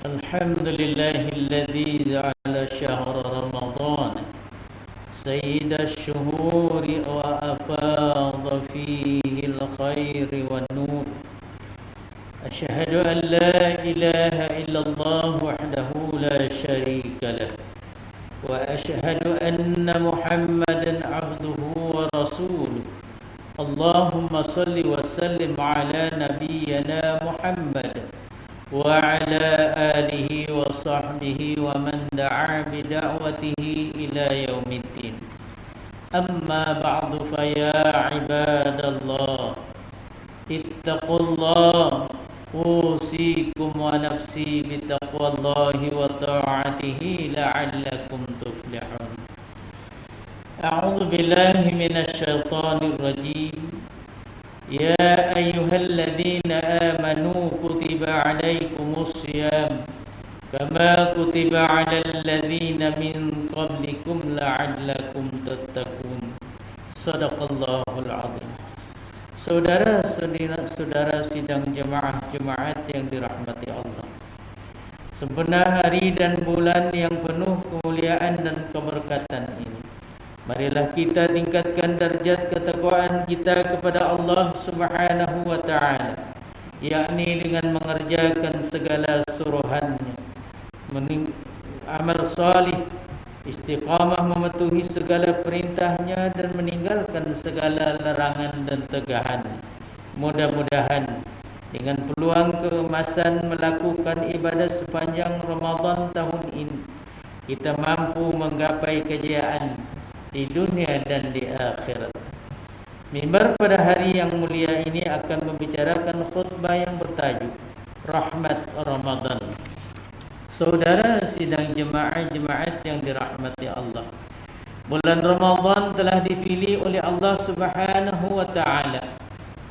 الحمد لله الذي جعل شهر رمضان سيد الشهور وأفاض فيه الخير والنور. أشهد أن لا إله إلا الله وحده لا شريك له، وأشهد أن محمدا عبده ورسوله. اللهم صل وسلم على نبينا محمد وعلى آله وصحبه ومن دعا بدعوته إلى يوم الدين. أما بعد فيا عباد الله اتقوا الله، أوصيكم ونفسي بتقوى الله وطاعته لعلكم تفلحون. أعوذ بالله من الشيطان الرجيم. يا أيها الذين آمنوا كتب عليكم الصيام كما كتب على الذين من قبلكم لعلكم تتقون. Sadaqallahul azim. Saudara-saudara sidang jemaah yang dirahmati Allah, sebenar hari dan bulan yang penuh kemuliaan dan keberkatan ini, marilah kita tingkatkan derajat ketakwaan kita kepada Allah Subhanahu wa ta'ala, yakni dengan mengerjakan segala suruhannya, amal salih, istiqamah mematuhi segala perintahnya, dan meninggalkan segala larangan dan tegahannya. Mudah-mudahan dengan peluang keemasan melakukan ibadah sepanjang Ramadan tahun ini, kita mampu menggapai kejayaan di dunia dan di akhirat. Mimbar pada hari yang mulia ini akan membicarakan khutbah yang bertajuk Rahmat Ramadan. Saudara sidang jemaat yang dirahmati Allah, bulan Ramadan telah dipilih oleh Allah Subhanahu wa ta'ala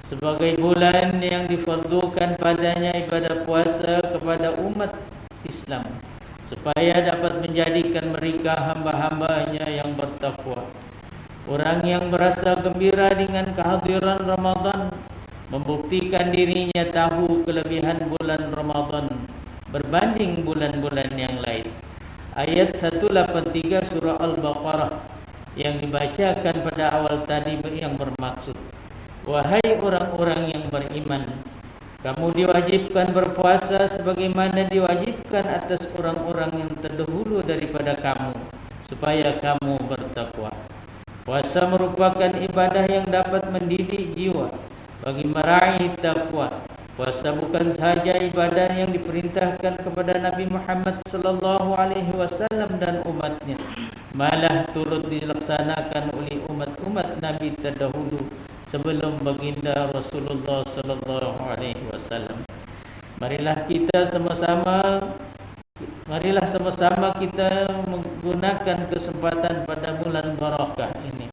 sebagai bulan yang difardukan padanya ibadah puasa kepada umat Islam, supaya dapat menjadikan mereka hamba-hambanya yang bertakwa. Orang yang berasa gembira dengan kehadiran Ramadan membuktikan dirinya tahu kelebihan bulan Ramadan berbanding bulan-bulan yang lain. Ayat 183 surah Al-Baqarah yang dibacakan pada awal tadi yang bermaksud, wahai orang-orang yang beriman, kamu diwajibkan berpuasa sebagaimana diwajibkan atas orang-orang yang terdahulu daripada kamu, supaya kamu bertakwa. Puasa merupakan ibadah yang dapat mendidik jiwa bagi meraih takwa. Puasa bukan sahaja ibadah yang diperintahkan kepada Nabi Muhammad sallallahu alaihi wasallam dan umatnya, malah turut dilaksanakan oleh umat-umat Nabi terdahulu sebelum baginda Rasulullah sallallahu alaihi wasallam. Marilah sama-sama kita menggunakan kesempatan pada bulan barakah ini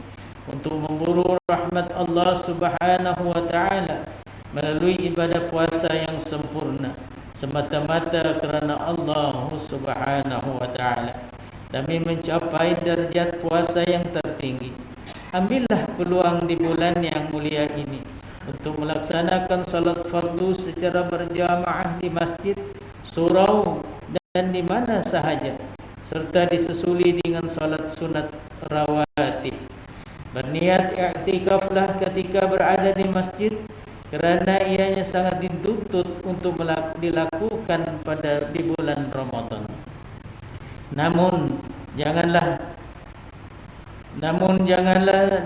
untuk memburu rahmat Allah Subhanahu wa taala melalui ibadah puasa yang sempurna, semata-mata kerana Allah Subhanahu wa taala, demi mencapai derajat puasa yang tertinggi. Ambillah peluang di bulan yang mulia ini untuk melaksanakan salat fardu secara berjamaah di masjid, surau, dan di mana sahaja, serta disusuli dengan salat sunat rawatib. Berniat i'tikaflah ketika berada di masjid, kerana ianya sangat dituntut untuk dilakukan di bulan Ramadan. Namun janganlah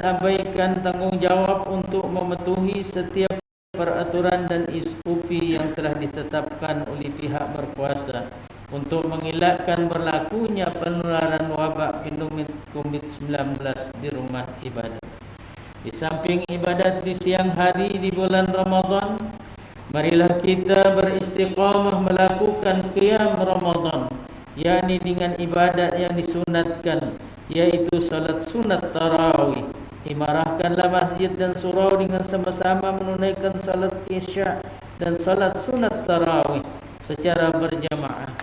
abaikan tanggungjawab untuk mematuhi setiap peraturan dan SOP yang telah ditetapkan oleh pihak berkuasa untuk mengelakkan berlakunya penularan wabak COVID-19 di rumah ibadah. Di samping ibadat di siang hari di bulan Ramadan, marilah kita beristiqamah melakukan qiyam Ramadan, yakni dengan ibadat yang disunatkan, yaitu salat sunat tarawih. Imarahkanlah masjid dan surau dengan sama-sama menunaikan salat isya dan salat sunat tarawih secara berjamaah.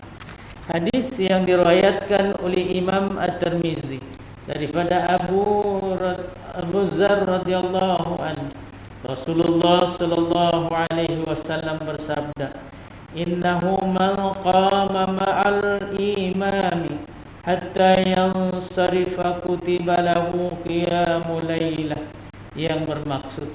Hadis yang diriwayatkan oleh Imam At-Tirmizi daripada Abu Zar radhiyallahu anhu, Rasulullah sallallahu alaihi wasallam bersabda, innahu man qama ma'al imami hatta yansarifa kutiba lahu qiyamul lailah, yang bermaksud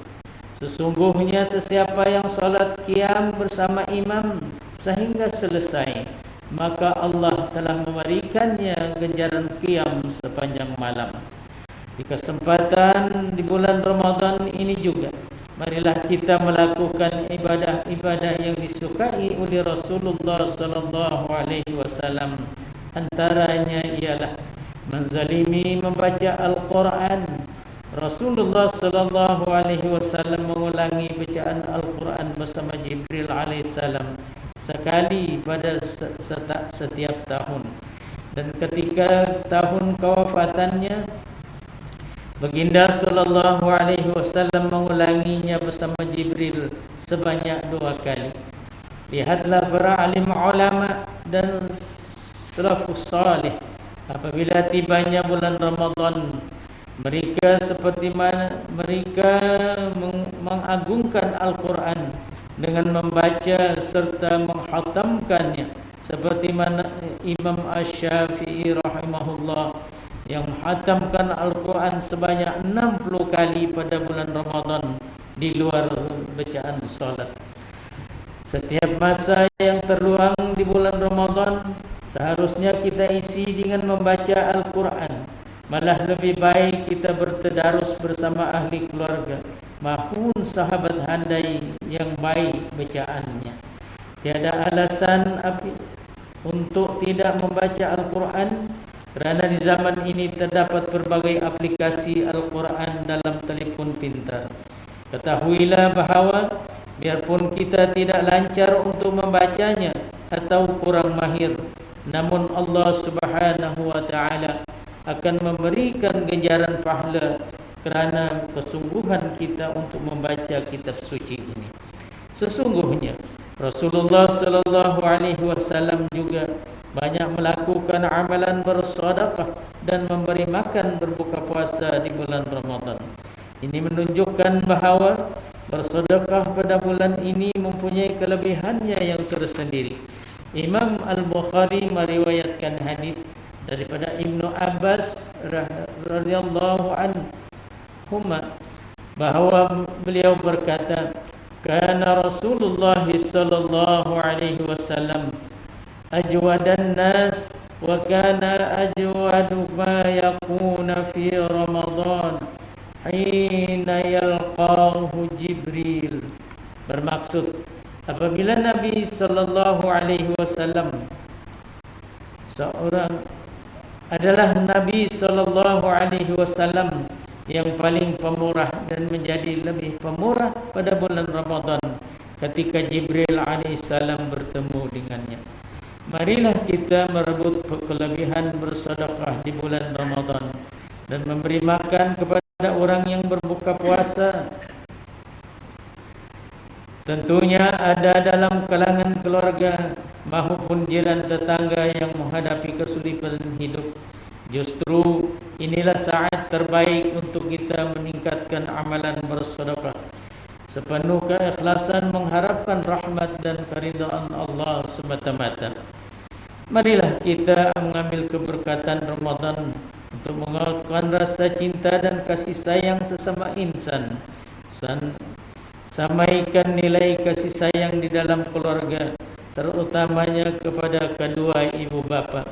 sesungguhnya sesiapa yang salat qiyam bersama imam sehingga selesai, maka Allah telah memberikannya ganjaran qiyam sepanjang malam. Di kesempatan di bulan Ramadan ini juga, marilah kita melakukan ibadah-ibadah yang disukai oleh Rasulullah sallallahu alaihi wasallam. Antaranya ialah menzalimi membaca Al-Quran. Rasulullah sallallahu alaihi wasallam mengulangi bacaan Al-Quran bersama Jibril alaihissalam sekali pada setiap tahun. Dan ketika tahun kewafatannya, Baginda sallallahu alaihi wasallam mengulanginya bersama Jibril sebanyak 2 kali. Lihatlah para alim ulama dan salafus salih, apabila tibanya bulan Ramadan, mereka seperti mana mereka mengagungkan Al-Quran dengan membaca serta menghatamkannya, seperti mana Imam Asy-Syafi'i rahimahullah yang menghatamkan Al-Quran sebanyak 60 kali pada bulan Ramadan di luar bacaan salat. Setiap masa yang terluang di bulan Ramadan seharusnya kita isi dengan membaca Al-Quran. Malah lebih baik kita bertadarus bersama ahli keluarga maupun sahabat handai yang baik bacaannya. Tiada alasan untuk tidak membaca Al-Quran, kerana di zaman ini terdapat berbagai aplikasi Al-Quran dalam telefon pintar. Ketahuilah bahawa biarpun kita tidak lancar untuk membacanya atau kurang mahir, namun Allah Subhanahu wa taala akan memberikan ganjaran pahala kerana kesungguhan kita untuk membaca kitab suci ini. Sesungguhnya Rasulullah sallallahu alaihi wasallam juga banyak melakukan amalan bersedekah dan memberi makan berbuka puasa di bulan Ramadan. Ini menunjukkan bahawa bersedekah pada bulan ini mempunyai kelebihannya yang tersendiri. Imam Al-Bukhari meriwayatkan hadis daripada Ibnu Abbas radhiyallahu anhuma bahawa beliau berkata, kana Rasulullah sallallahu alaihi wasallam ajwadan nas wa kana ajwadu ma yakuna fi Ramadan hina yalqahu Jibril. Bermaksud, apabila Nabi sallallahu alaihi wasallam adalah Nabi sallallahu alaihi wasallam yang paling pemurah dan menjadi lebih pemurah pada bulan Ramadan ketika Jibril alaihissalam bertemu dengannya. Marilah kita merebut kelebihan bersedekah di bulan Ramadan dan memberi makan kepada orang yang berbuka puasa. Tentunya ada dalam kalangan keluarga maupun jiran tetangga yang menghadapi kesulitan hidup. Justru inilah saat terbaik untuk kita meningkatkan amalan bersedekah sepenuh keikhlasan, mengharapkan rahmat dan keridhaan Allah semata-mata. Marilah kita mengambil keberkatan Ramadan untuk menguatkan rasa cinta dan kasih sayang sesama insan. Sampaikan nilai kasih sayang di dalam keluarga, terutamanya kepada kedua ibu bapa.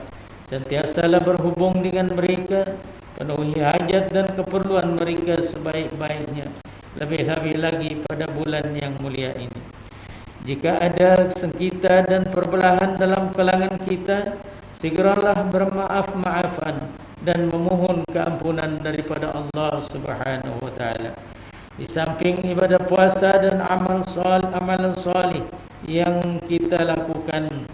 Sentiasalah berhubung dengan mereka, penuhi hajat dan keperluan mereka sebaik-baiknya, lebih-lebih lagi pada bulan yang mulia ini. Jika ada sengketa dan perbelahan dalam kalangan kita, segeralah bermaaf-maafan dan memohon keampunan daripada Allah Subhanahu wa taala. Di samping ibadah puasa dan amalan salih yang kita lakukan,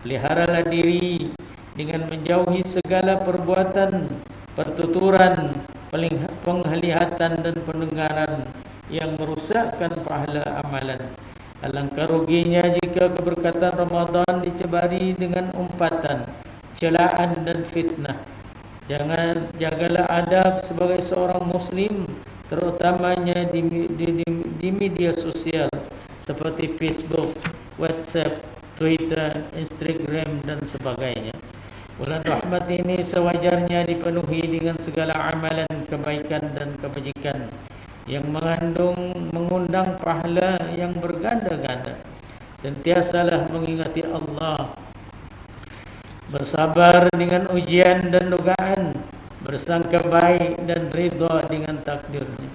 peliharalah diri dengan menjauhi segala perbuatan, pertuturan, penglihatan dan pendengaran yang merusakkan pahala amalan. Alangkah ruginya jika keberkatan Ramadan dicebari dengan umpatan, celaan dan fitnah. Jagalah adab sebagai seorang muslim, terutamanya di media sosial seperti Facebook, WhatsApp, Twitter, Instagram dan sebagainya. Bulan rahmat ini sewajarnya dipenuhi dengan segala amalan kebaikan dan kebajikan yang mengundang pahala yang berganda-ganda. Sentiasalah mengingati Allah, bersabar dengan ujian dan dugaan, bersangka baik dan ridha dengan takdirnya.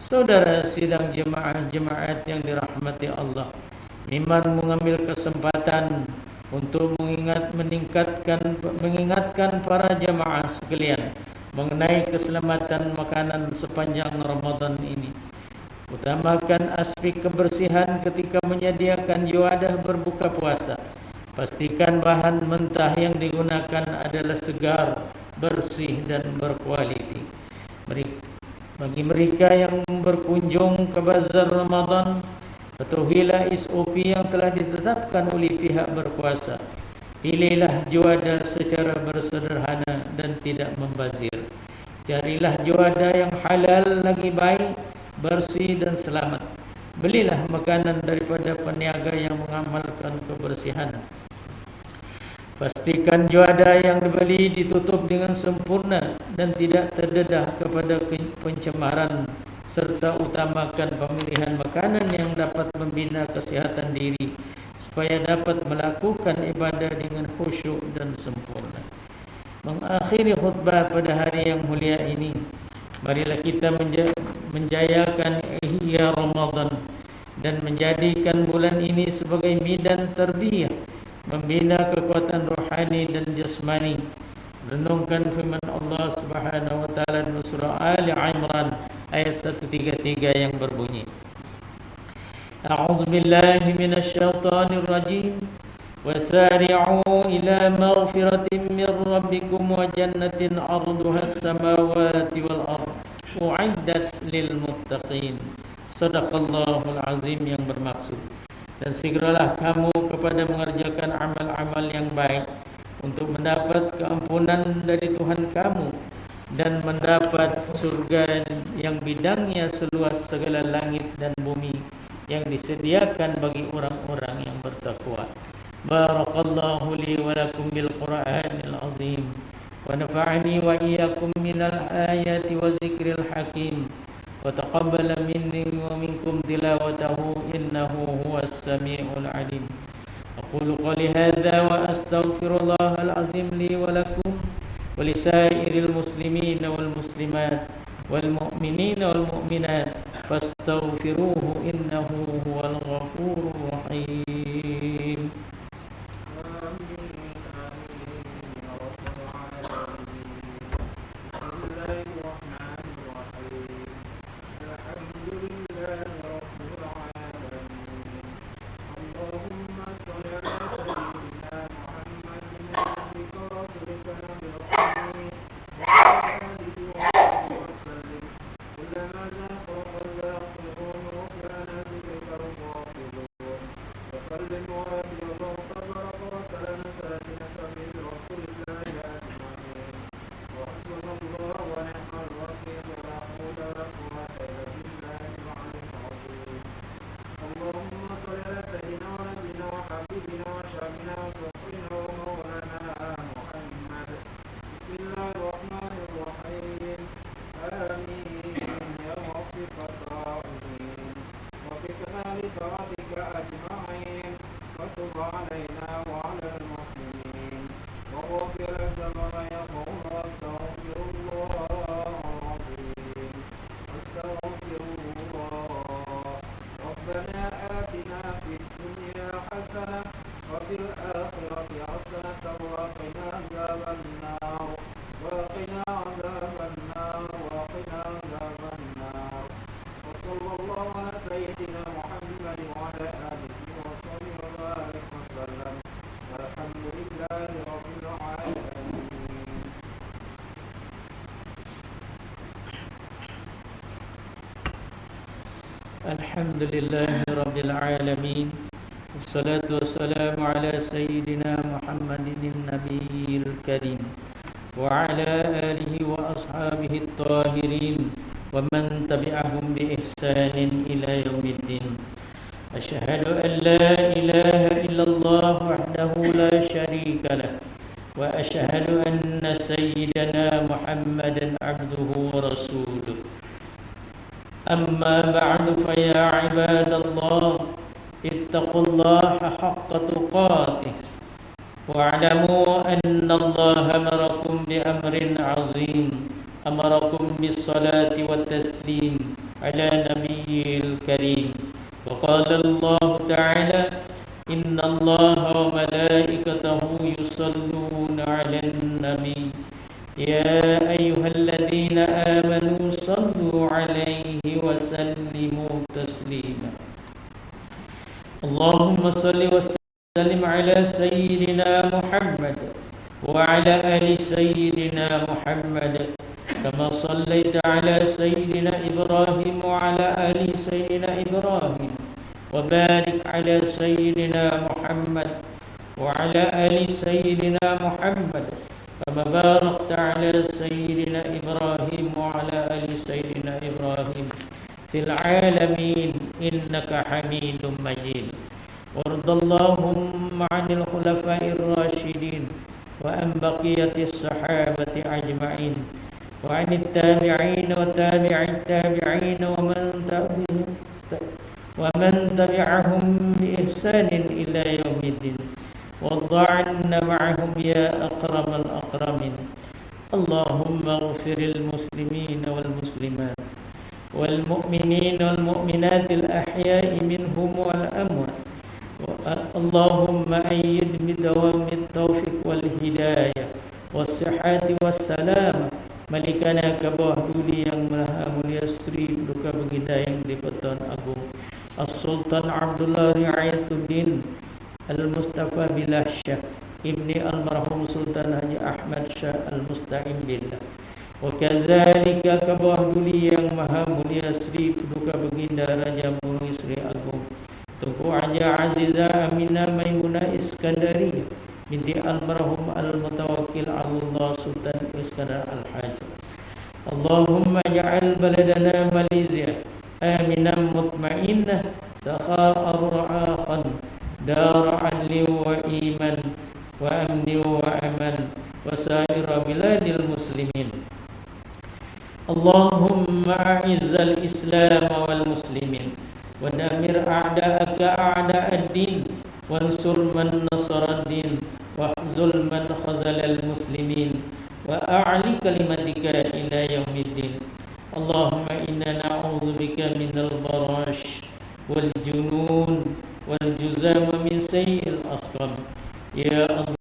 Saudara sidang jemaah-jemaat yang dirahmati Allah, iman mengambil kesempatan untuk mengingatkan para jemaah sekalian mengenai keselamatan makanan sepanjang Ramadan ini. Utamakan aspek kebersihan ketika menyediakan juadah berbuka puasa. Pastikan bahan mentah yang digunakan adalah segar, bersih dan berkualiti. Bagi mereka yang berkunjung ke bazar Ramadan, ketahuilah SOP yang telah ditetapkan oleh pihak berkuasa. Pilihlah juadah secara bersederhana dan tidak membazir. Carilah juadah yang halal lagi baik, bersih dan selamat. Belilah makanan daripada peniaga yang mengamalkan kebersihan. Pastikan juadah yang dibeli ditutup dengan sempurna dan tidak terdedah kepada pencemaran, serta utamakan pemilihan makanan yang dapat membina kesihatan diri supaya dapat melakukan ibadah dengan khusyuk dan sempurna. Mengakhiri khutbah pada hari yang mulia ini, marilah kita menjayakan ihya Ramadan dan menjadikan bulan ini sebagai medan tarbiyah, membina kekuatan rohani dan jasmani. Renungkan firman Allah Subhanahu wa taala dalam surah Ali Imran ayat 133 yang berbunyi, A'udzu billahi minasyaitonir rajim. وَسَارِعُوا إِلَى مَغْفِرَةٍ مِّن رَّبِّكُمْ وَجَنَّةٍ عَرْضُهَا السَّمَاوَاتُ وَالْأَرْضُ أُعِدَّتْ لِلْمُتَّقِينَ. Sadaqallahul azim, yang bermaksud, dan segeralah kamu kepada mengerjakan amal-amal yang baik untuk mendapat keampunan dari Tuhan kamu dan mendapat surga yang bidangnya seluas segala langit dan bumi yang disediakan bagi orang-orang yang bertakwa. Barakallahu li wa lakum bil Qur'anil azim wa nafa'ani wa iyyakum minal ayati wa zikril hakim wa taqabbala minni wa minkum tilawatahu innahu huwas samiul alim. Aqulu qali hadza wa astaghfirullahal azim li wa lakum wa lisairil muslimina wal muslimat wal mu'minina wal mu'minat fastaghfiruhu innahu huwal ghafurur rahim. Alhamdulillahi Rabbil Alamin. Wassalatu wassalamu ala Sayyidina Muhammadin Nabiyil Karim wa ala alihi wa ashabihi at-tahirin wa man tabi'ahum bi ihsanin ila yaumiddin. أشهد أن لا إله إلا الله وحده لا شريك له وأشهد أن سيدنا محمدا عبده ورسوله أما بعد فيا عباد الله اتقوا الله حق تقاته واعلموا أن الله أمركم بأمر عظيم أمركم بالصلاة والتسليم على نبيه الكريم وقال الله تعالى إن الله وملائكته يصلون على النبي يا أيها الذين آمنوا صلوا عليه وسلموا تسليما اللهم صل وسلم على سيدنا محمد وعلى آل سيدنا محمد كما صليت على سيدنا إبراهيم وعلى آل سيدنا إبراهيم وبارك على سيدنا محمد وعلى آل سيدنا محمد كما باركت على سيدنا إبراهيم وعلى آل سيدنا إبراهيم في العالمين إنك حميد مجيد وارض اللهم عن الخلفاء الراشدين وعن بقية الصحابة أجمعين وعن التابعين وتابع التابعين ومن تبعهم بإحسان إلى يوم الدين وارض عنا معهم يا أكرم الأكرمين اللهم اغفر المسلمين والمسلمات والمؤمنين والمؤمنات الأحياء منهم والأموات اللهم أيد بدوام التوفيق والهداية والصحة والسلامة Malikana Kabah Duli yang Maha Mulia Sri Duka Baginda yang di-Pertuan Agung As-Sultan Abdullah Riayatuddin Al-Mustafa Billah Syah Ibni Al-Marhum Sultan Haji Ahmad Syah Al-Musta'in Billah Wa kazalika Kabah Duli yang Maha Mulia Sri Duka Baginda Raja Muli Sri Agung Tuku Aja Azizah Aminah Maimunah Iskandariyah binti Al-Marhum Al-Mutawakkil Allah Sultan Iskandar Al-Hajj Allahumma ja'al baladana Malaysia aminan mutmainnah sakha'a ra'afan dar adli wa iman wa amni wa aman wa sa'ira biladil muslimin Allahumma a'izzal islam wal muslimin wa damir a'da'aka a'da'ad din wansur man nasaraddin wahzul man khazalal muslimin wa a'li kalimatika ila yaumiddin Allahumma inna na'udzubika minal barash wal junun wal juzam min sayyi'il asqam ya Allah